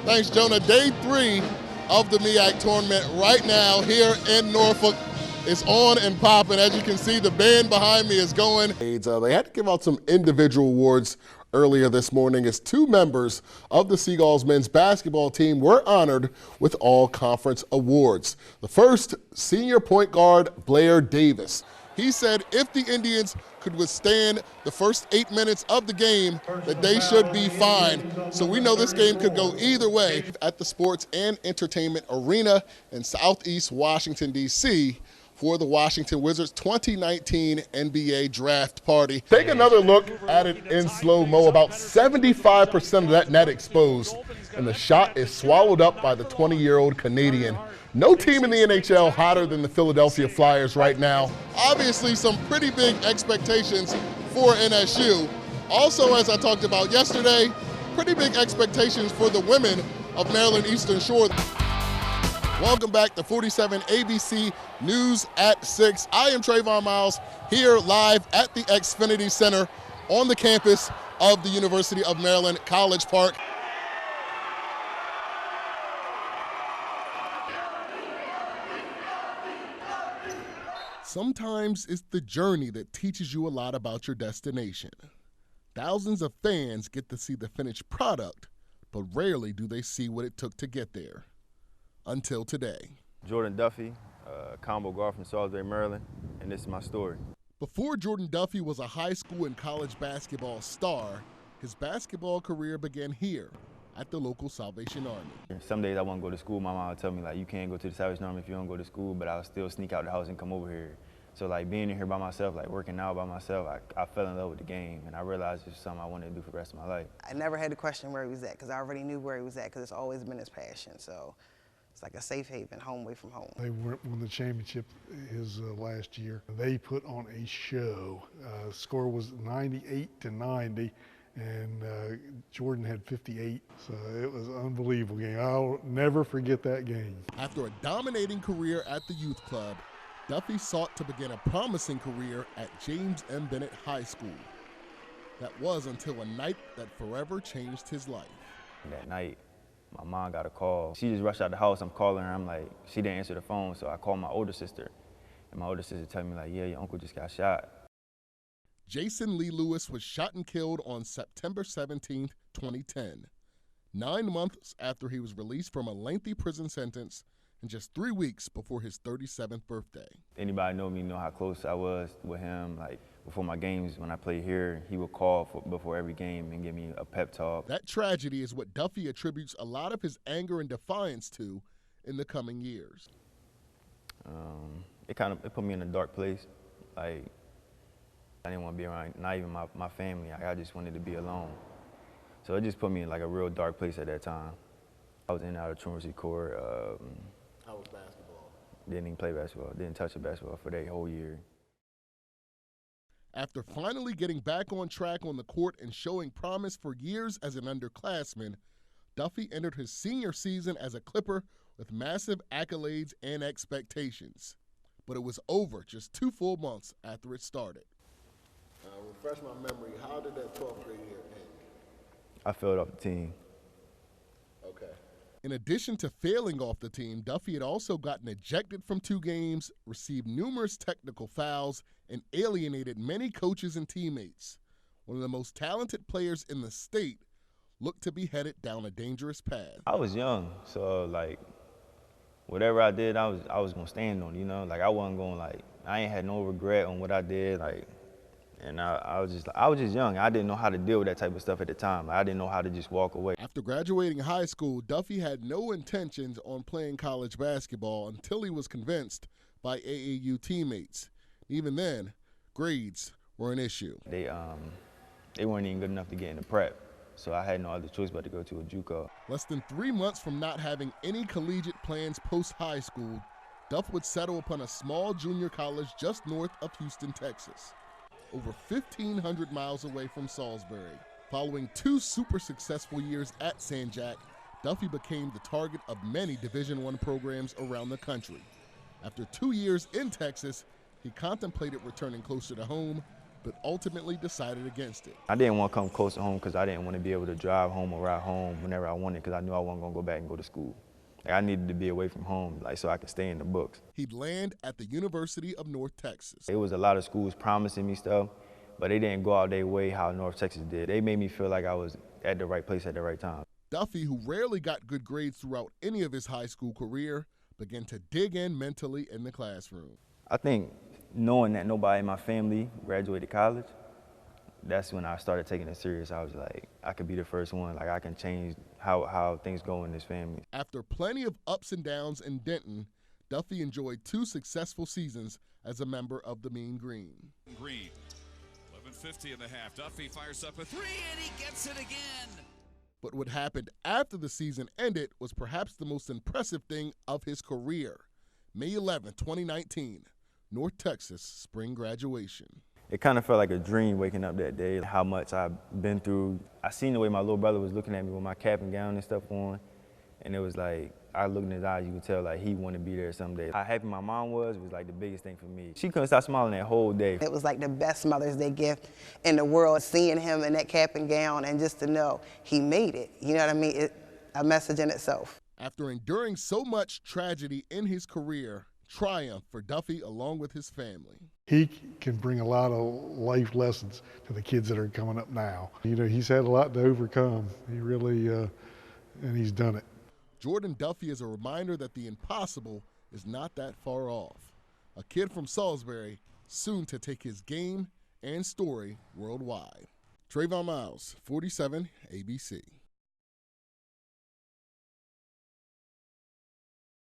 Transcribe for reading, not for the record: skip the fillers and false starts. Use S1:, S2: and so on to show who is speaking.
S1: Thanks, Jonah. Day 3 of the MEAC tournament right now here in Norfolk. It's on and popping. As you can see, the band behind me is going. They had to give out some individual awards earlier this morning as 2 members of the Seagulls men's basketball team were honored with all-conference awards. The first, senior point guard Blair Davis. He said if the Indians could withstand the first 8 minutes of the game, that they should be fine. So we know this game could go either way at the Sports and Entertainment Arena in Southeast Washington, D.C. for the Washington Wizards 2019 NBA Draft Party. Take another look at it in slow-mo. About 75% of that net exposed, and the shot is swallowed up by the 20-year-old Canadian. No team in the NHL hotter than the Philadelphia Flyers right now. Obviously, some pretty big expectations for NSU. Also, as I talked about yesterday, pretty big expectations for the women of Maryland Eastern Shore. Welcome back to 47 ABC News at 6. I am Trayvon Miles here live at the Xfinity Center on the campus of the University of Maryland, College Park. Sometimes it's the journey that teaches you a lot about your destination. Thousands of fans get to see the finished product, but rarely do they see what it took to get there. Until today.
S2: Jordan Duffy, combo guard from Salisbury, Maryland, and this is my story.
S1: Before Jordan Duffy was a high school and college basketball star, his basketball career began here at the local Salvation Army.
S2: Some days I wouldn't go to school. My mom would tell me, like, you can't go to the Salvation Army if you don't go to school, but I would still sneak out the house and come over here. So, like, being in here by myself, like, working out by myself, I fell in love with the game, and I realized it's something I wanted to do for the rest of my life.
S3: I never had to question where he was at, because I already knew where he was at, because it's always been his passion. So it's like a safe haven, home away from home.
S4: They won the championship his last year. They put on a show. Score was 98-90, and Jordan had 58. So it was an unbelievable game. I'll never forget that game.
S1: After a dominating career at the youth club, Duffy sought to begin a promising career at James M. Bennett High School. That was until a night that forever changed his life.
S2: That night, my mom got a call. She just rushed out the house. I'm calling her. I'm like, she didn't answer the phone, so I called my older sister. And my older sister told me, like, yeah, your uncle just got shot.
S1: Jason Lee Lewis was shot and killed on September 17, 2010, 9 months after he was released from a lengthy prison sentence and just 3 weeks before his 37th birthday.
S2: Anybody know me know how close I was with him. Like, before my games, when I played here, he would call before every game and give me a pep talk.
S1: That tragedy is what Duffy attributes a lot of his anger and defiance to in the coming years.
S2: It put me in a dark place. Like, I didn't want to be around, not even my family. I just wanted to be alone. So it just put me in like a real dark place at that time. I was in and out of truancy court.
S1: How was basketball?
S2: Didn't even play basketball. Didn't touch the basketball for that whole year.
S1: After finally getting back on track on the court and showing promise for years as an underclassman, Duffy entered his senior season as a Clipper with massive accolades and expectations. But it was over just 2 full months after it started. Refresh my memory, how did that 12th grade year end?
S2: I failed off the team.
S1: Okay. In addition to failing off the team, Duffy had also gotten ejected from 2 games, received numerous technical fouls, and alienated many coaches and teammates. One of the most talented players in the state looked to be headed down a dangerous path.
S2: I was young, so like whatever I did, I was gonna stand on, you know? Like I wasn't going like, I ain't had no regret on what I did, like, and I was just young. I didn't know how to deal with that type of stuff at the time. I didn't know how to just walk away.
S1: After graduating high school, Duffy had no intentions on playing college basketball until he was convinced by AAU teammates. Even then, grades were an issue.
S2: They weren't even good enough to get into prep, so I had no other choice but to go to a JUCO.
S1: Less than 3 months from not having any collegiate plans post-high school, Duff would settle upon a small junior college just north of Houston, Texas, over 1,500 miles away from Salisbury. Following 2 super successful years at San Jac, Duffy became the target of many Division I programs around the country. After 2 years in Texas, he contemplated returning closer to home, but ultimately decided against it.
S2: I didn't want to come close to home because I didn't want to be able to drive home or ride home whenever I wanted because I knew I wasn't going to go back and go to school. Like, I needed to be away from home, like, so I could stay in the books.
S1: He'd land at the University of North Texas.
S2: It was a lot of schools promising me stuff, but they didn't go out their way how North Texas did. They made me feel like I was at the right place at the right time.
S1: Duffy, who rarely got good grades throughout any of his high school career, began to dig in mentally in the classroom.
S2: I think knowing that nobody in my family graduated college, that's when I started taking it serious. I was like, I could be the first one. Like, I can change how things go in this family.
S1: After plenty of ups and downs in Denton, Duffy enjoyed 2 successful seasons as a member of the Mean Green.
S5: Green, 11:50 in the half. Duffy fires up a 3, and he gets it again.
S1: But what happened after the season ended was perhaps the most impressive thing of his career. May 11, 2019, North Texas spring graduation.
S2: It kind of felt like a dream waking up that day, how much I've been through. I seen the way my little brother was looking at me with my cap and gown and stuff on, and it was like, I looked in his eyes, you could tell like he wanted to be there someday. How happy my mom was like the biggest thing for me. She couldn't stop smiling that whole day.
S3: It was like the best Mother's Day gift in the world, seeing him in that cap and gown and just to know he made it. You know what I mean? A message in itself.
S1: After enduring so much tragedy in his career, triumph for Duffy along with his family.
S4: He can bring a lot of life lessons to the kids that are coming up now. You know, he's had a lot to overcome. He really, and he's done it.
S1: Jordan Duffy is a reminder that the impossible is not that far off. A kid from Salisbury, soon to take his game and story worldwide. Trayvon Miles, 47 ABC.